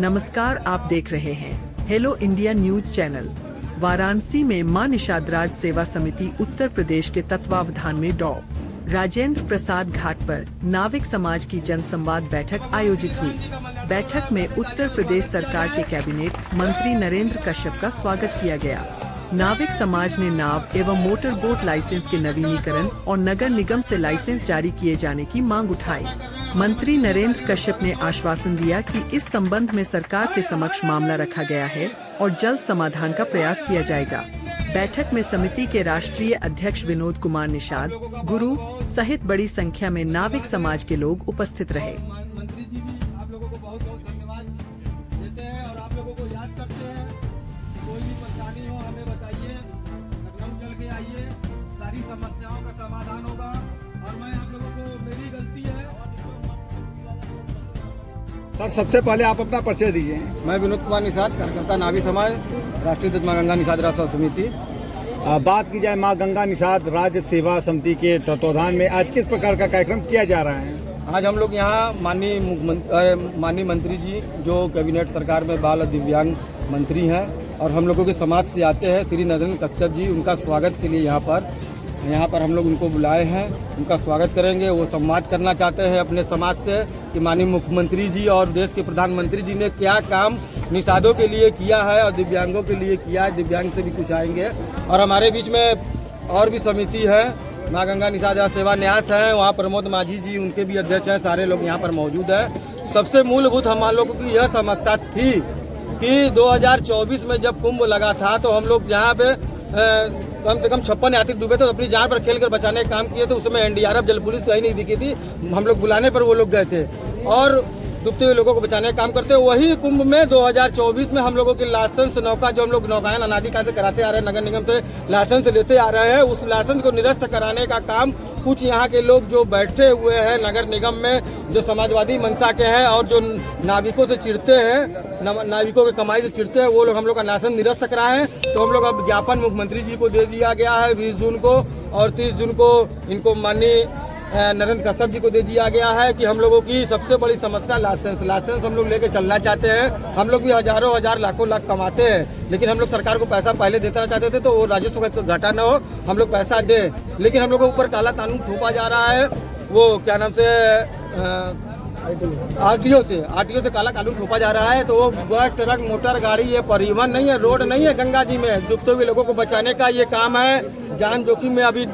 नमस्कार, आप देख रहे हैं hello India news channel. Varanasi में मां निषादराज सेवा समिति उत्तर प्रदेश के तत्वावधान में डॉ. राजेंद्र प्रसाद घाट पर नाविक समाज की जनसंवाद बैठक आयोजित हुई। बैठक में उत्तर प्रदेश सरकार के कैबिनेट मंत्री नरेंद्र कश्यप का स्वागत किया गया। नाविक समाज ने नाव एवं मोटर बोट लाइसेंस के नवीनीकरण और नगर निगम से लाइसेंस जारी किए जाने की मांग उठाई। मंत्री नरेंद्र कश्यप ने आश्वासन दिया कि इस संबंध में सरकार के समक्ष मामला रखा गया है और जल्द समाधान का प्रयास किया जाएगा। बैठक में समिति के राष्ट्रीय अध्यक्ष विनोद कुमार निषाद, गुरु सहित बड़ी संख्या में नाविक समाज के लोग उपस्थित रहे। मंत्री जी भी आप लोगों को बहुत बहुत धन्यवाद देते हैं और आप लोगों को याद करते हैं। कोई भी परेशानी हो हमें बताइए, नगरम चल के आइए, सारी समस्याओं का समाधान होगा। और मैं आप लोगों को, मेरी गलती है। सर, सबसे पहले आप अपना परिचय दीजिए। मैं विनोद कुमार निषाद, कार्यकर्ता नाविक समाज, राष्ट्रीय अध्यक्ष मां गंगा निषाद राज समिति। बात की जाए मां गंगा निषाद राज्य सेवा समिति के तत्वावधान में आज किस प्रकार का कार्यक्रम किया जा रहा है? आज हम लोग यहाँ माननीय मंत्री जी जो कैबिनेट सरकार में बाल और दिव्यांग मंत्री हैं और हम लोगों के समाज से आते हैं, श्री नरेंद्र कश्यप जी, उनका स्वागत के लिए यहाँ पर हम लोग उनको बुलाए हैं। उनका स्वागत करेंगे। वो संवाद करना चाहते हैं अपने समाज से कि माननीय मुख्यमंत्री जी और देश के प्रधानमंत्री जी ने क्या काम निषादों के लिए किया है और दिव्यांगों के लिए किया है। दिव्यांग से भी कुछ आएंगे। और हमारे बीच में और भी समिति है, मां गंगा निषाद सेवा न्यास है, वहाँ प्रमोद माझी जी उनके भी अध्यक्ष हैं। सारे लोग यहाँ पर मौजूद हैं। सबसे मूलभूत हम लोगों की यह समस्या थी कि 2024 में जब कुंभ लगा था तो हम लोग यहाँ पे कम से कम 56 यात्री डूबे थे, तो अपनी जान पर खेल कर बचाने का काम किए थे। उस समय एनडीआरएफ जल पुलिस कहीं नहीं दिखी थी। हम लोग बुलाने पर वो लोग गए थे और डूबते हुए लोगों को बचाने का काम करते। वही कुंभ में 2024 में हम लोगों की लाइसेंस नौका जो हम लोग नौकायन अनादिकाल से कराते आ रहे हैं, नगर निगम से लाइसेंस लेते आ रहे हैं, उस लाइसेंस को निरस्त कराने का काम कुछ यहाँ के लोग जो बैठे हुए हैं नगर निगम में, जो समाजवादी मंशा के हैं और जो नाविकों से चिढ़ते हैं, नाविकों की कमाई से चिढ़ते हैं, वो लोग हम लोग का लाइसेंस निरस्त कराए हैं। तो हम लोग अब ज्ञापन मुख्यमंत्री जी को दे दिया गया है 20 जून को, और 30 जून को इनको माननीय नरेंद्र कश्यप जी को दे दिया गया है कि हम लोगों की सबसे बड़ी समस्या लाइसेंस हम लोग लेके चलना चाहते हैं। हम लोग भी हजारों हजार लाखों लाख कमाते हैं, लेकिन हम लोग सरकार को पैसा पहले देना चाहते थे तो वो राजस्व का घाटा न हो, हम लोग पैसा दें। लेकिन हम लोग के ऊपर काला कानून थोपा जा रहा है। वो क्या नाम से आरटीओ से काला कानून थोपा जा रहा है। तो वो बस, ट्रक, मोटर गाड़ी, ये परिवहन नहीं है, रोड नहीं है। गंगा जी में डूबते हुए लोगों को बचाने का ये काम है। जान जोखिम में अभी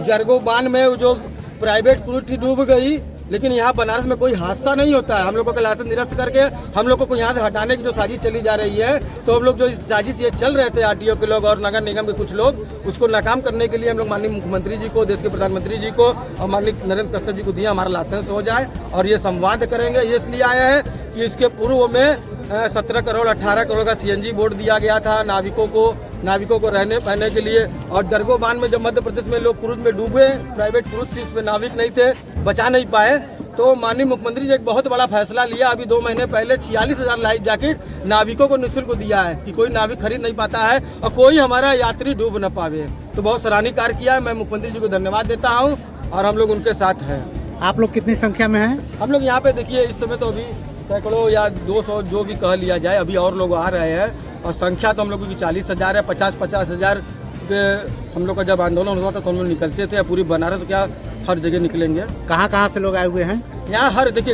जरगो बांध में जो प्राइवेट क्रूज डूब गई, लेकिन यहाँ बनारस में कोई हादसा नहीं होता है। हम लोगों का लाइसेंस निरस्त करके हम लोगों को यहाँ से हटाने की जो साजिश चली जा रही है, तो हम लोग जो इस साजिश ये चल रहे थे आरटीओ के लोग और नगर निगम के कुछ लोग, उसको नाकाम करने के लिए हम लोग माननीय मुख्यमंत्री जी को, देश के प्रधानमंत्री जी को और माननीय नरेंद्र कश्यप जी को दिया हमारा लाइसेंस हो जाए और ये संवाद करेंगे। ये इसलिए आए हैं कि इसके पूर्व में 17 करोड़ 18 करोड़ का सीएनजी बोर्ड दिया गया था नाविकों को रहने पहने के लिए। और जरगो बांध में जब मध्य प्रदेश में लोग क्रूज में डूबे, प्राइवेट क्रूज थी, इसमें नाविक नहीं थे, बचा नहीं पाए, तो माननीय मुख्यमंत्री जी एक बहुत बड़ा फैसला लिया। अभी 2 महीने पहले 46,000 लाइफ जैकेट नाविकों को निःशुल्क दिया है कि कोई नाविक खरीद नहीं पाता है और कोई हमारा यात्री डूब न पावे। तो बहुत सराहनीय कार्य किया है। मैं मुख्यमंत्री जी को धन्यवाद देता हूँ और हम लोग उनके साथ हैं। आप लोग कितनी संख्या में हैं? हम लोग यहाँ पे देखिए, इस समय तो अभी सैकड़ों या 200 जो भी कह लिया जाए, अभी और लोग आ रहे हैं और संख्या तो हम लोगों की 40,000 है। 50-50 हजार के हम लोग का जब आंदोलन हुआ था तो हम लोग निकलते थे। पूरी बनारस क्या हर जगह निकलेंगे। कहाँ से लोग आए हुए हैं? यहाँ हर देखिए,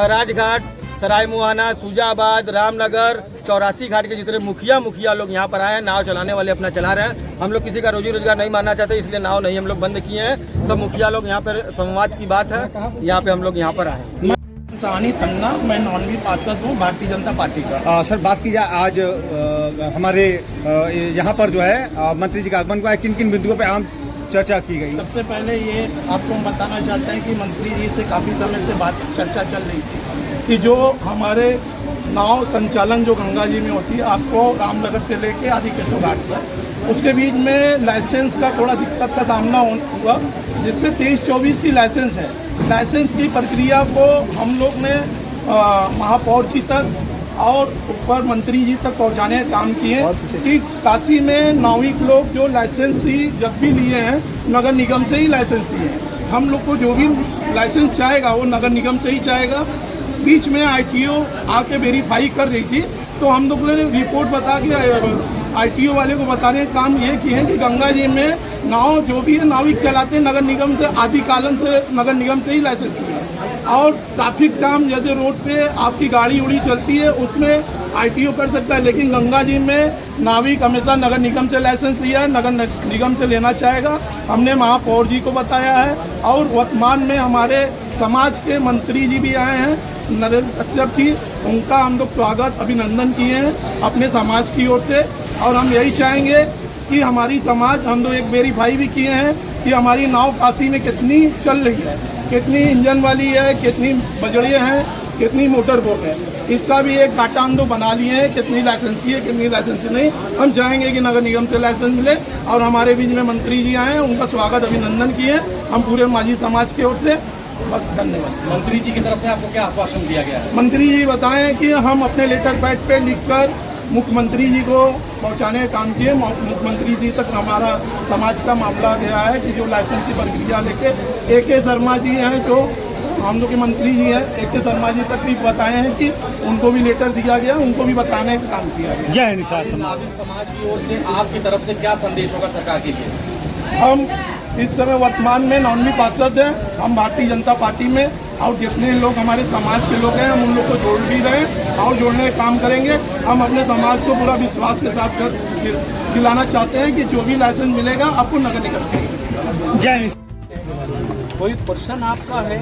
राजघाट, सराय मुहाना, सुजाबाद, रामनगर, 84 घाट के जितने मुखिया लोग यहाँ पर आए हैं। नाव चलाने वाले अपना चला रहे हैं। हम लोग किसी का रोजी रोजगार नहीं मानना चाहते, इसलिए नाव नहीं हम लोग बंद किए हैं। सब मुखिया लोग यहाँ पर संवाद की बात है, यहाँ पे हम लोग यहाँ पर आए। सानी तन्ना, मैं नॉनवी पार्षद हूँ भारतीय जनता पार्टी का। सर, बात की जाए आज हमारे यहाँ पर जो है मंत्री जी का आगमन हुआ है, किन किन बिंदुओं पे आम चर्चा की गई? सबसे पहले ये आपको हम बताना चाहते हैं कि मंत्री जी से काफ़ी समय से चर्चा चल रही थी कि जो हमारे नाव संचालन जो गंगा जी में होती है, आपको रामनगर से लेके आदि केशव घाट तक, उसके बीच में लाइसेंस का थोड़ा दिक्कत का सामना हुआ, जिसमें 23-24 की लाइसेंस है। लाइसेंस की प्रक्रिया को हम लोग ने महापौर जी तक और ऊपर मंत्री जी तक पहुंचाने का काम किए कि काशी में नाविक लोग जो लाइसेंस ही जब भी लिए हैं नगर निगम से ही लाइसेंस लिए हैं। हम लोग को जो भी लाइसेंस चाहेगा वो नगर निगम से ही चाहेगा। बीच में ITO आके वेरीफाई कर रही थी, तो हम लोग ने रिपोर्ट बता के ITO वाले को बताने का काम ये किए हैं कि गंगा जी में नाव जो भी है नाविक चलाते हैं नगर निगम से, आदिकालन से नगर निगम से ही लाइसेंस किया है। और ट्रैफिक जाम जैसे रोड पे आपकी गाड़ी उड़ी चलती है उसमें ITO कर सकता है, लेकिन गंगा जी में नाविक हमेशा नगर निगम से लाइसेंस लिया है, नगर निगम से लेना चाहेगा। हमने महापौर जी को बताया है और वर्तमान में हमारे समाज के मंत्री जी भी आए हैं, नरेंद्र कश्यप जी, उनका हम लोग स्वागत अभिनंदन किए हैं अपने समाज की ओर से। और हम यही चाहेंगे कि हमारी समाज, हम लोग एक वेरीफाई भी किए हैं कि हमारी नाव काशी में कितनी चल रही है, कितनी इंजन वाली है, कितनी बजड़िए हैं, कितनी मोटर बोट है, इसका भी एक डाटा हम लोग बना लिए हैं, कितनी लाइसेंसी है कितनी लाइसेंसी नहीं। हम चाहेंगे कि नगर निगम से लाइसेंस मिले और हमारे बीच में मंत्री जी आए हैं, उनका स्वागत अभिनंदन किए हम पूरे माझी समाज की ओर से। बस धन्यवाद। मंत्री जी की तरफ से आपको क्या आश्वासन दिया गया है? मंत्री जी बताएं कि हम अपने लेटर पैड पे लिखकर मुख्यमंत्री जी को पहुंचाने का काम किए। मुख्यमंत्री जी तक हमारा समाज का मामला गया है कि जो लाइसेंस की प्रक्रिया लेके AK शर्मा जी हैं जो हम लोग के मंत्री जी हैं, AK शर्मा जी तक भी बताए हैं कि उनको भी लेटर दिया गया, उनको भी बताने का काम किया गया। जय निषाद नागरिक समाज की ओर से आपकी तरफ से क्या संदेश होगा सरकार के लिए? हम इस समय वर्तमान में 9वीं पार्षद हैं हम भारतीय जनता पार्टी में, और जितने लोग हमारे समाज के लोग हैं हम उन लोग को जोड़ भी रहे हैं और जोड़ने का काम करेंगे। हम अपने समाज को पूरा विश्वास के साथ दिलाना चाहते हैं कि जो भी लाइसेंस मिलेगा आपको नगर निगम से। जय कोई प्रश्न आपका है?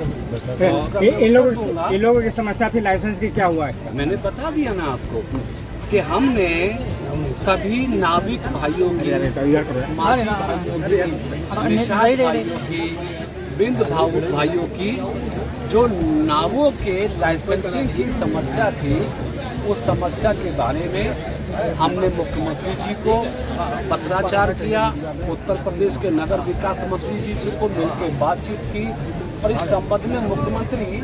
इन लोगों की समस्या थी लाइसेंस की, क्या हुआ है? मैंने बता दिया ना आपको कि हमने सभी नाविक भाइयों की, माझी भाइयों की, निषाद भाइयों की, बिंद भाइयों की जो नावों के लाइसेंसिंग की समस्या थी, उस समस्या के बारे में हमने मुख्यमंत्री जी को पत्राचार किया, उत्तर प्रदेश के नगर विकास मंत्री जी से को मिलकर बातचीत की और इस संबंध में मुख्यमंत्री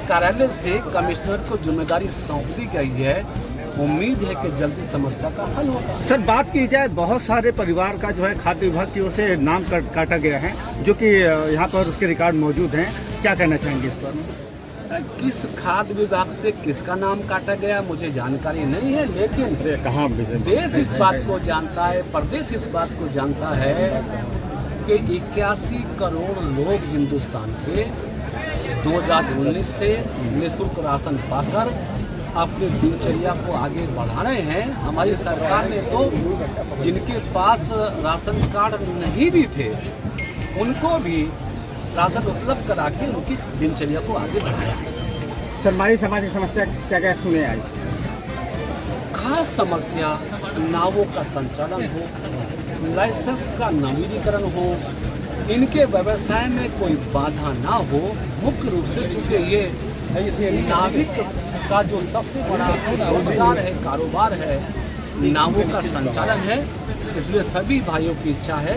कार्यालय से कमिश्नर को जिम्मेदारी सौंप दी गई है। उम्मीद है कि जल्दी समस्या का हल होगा। सर, बात की जाए बहुत सारे परिवार का जो है खाद्य विभाग की ओर से नाम काटा गया है, जो कि यहाँ पर उसके रिकॉर्ड मौजूद हैं, क्या कहना चाहेंगे इस पर? किस खाद्य विभाग से किसका नाम काटा गया मुझे जानकारी नहीं है, लेकिन कहाँ देश इस बात को जानता है, प्रदेश इस बात को जानता है कि 81 करोड़ लोग हिंदुस्तान के 2019 से निःशुल्क राशन पाकर अपनी दिनचर्या को आगे बढ़ा रहे हैं। हमारी सरकार ने तो जिनके पास राशन कार्ड नहीं भी थे उनको भी राशन उपलब्ध करा के उनकी दिनचर्या को आगे बढ़ाया। सर, हमारी समाज की समस्या क्या क्या सुने आई? खास समस्या नावों का संचालन हो, लाइसेंस का नवीनीकरण हो, इनके व्यवसाय में कोई बाधा ना हो। मुख्य रूप से चूंकि ये नाविक का जो सबसे बड़ा रोजगार है, कारोबार है, नावों का संचालन है, इसलिए सभी भाइयों की इच्छा है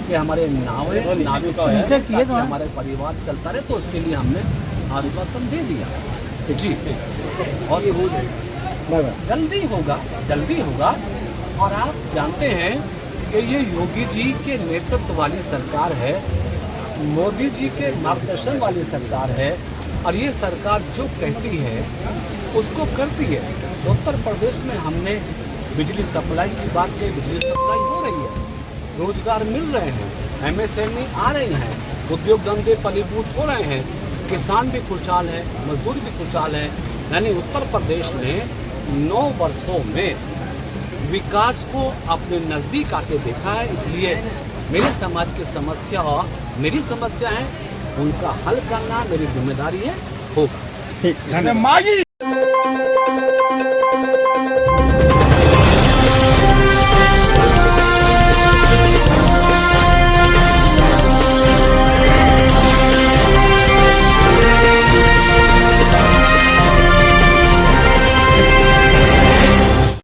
कि हमारे नाविक हमारे परिवार चलता रहे, तो उसके लिए हमने आश्वासन दे दिया जी। और जल्दी होगा। और आप जानते हैं कि ये योगी जी के नेतृत्व वाली सरकार है, मोदी जी के मार्गदर्शन वाली सरकार है, और ये सरकार जो कहती है उसको करती है। उत्तर प्रदेश में हमने बिजली सप्लाई की बात की, बिजली सप्लाई हो रही है, रोजगार मिल रहे हैं, MSME आ रहे हैं, उद्योग धंधे फलीभूत हो रहे हैं, किसान भी खुशहाल है, मजदूर भी खुशहाल है। यानी उत्तर प्रदेश ने 9 वर्षों में विकास को अपने नज़दीक आके देखा है। इसलिए मेरे समाज की समस्या मेरी समस्या है, उनका हल करना मेरी जिम्मेदारी है। होगा। ठीक, धन्यवाद।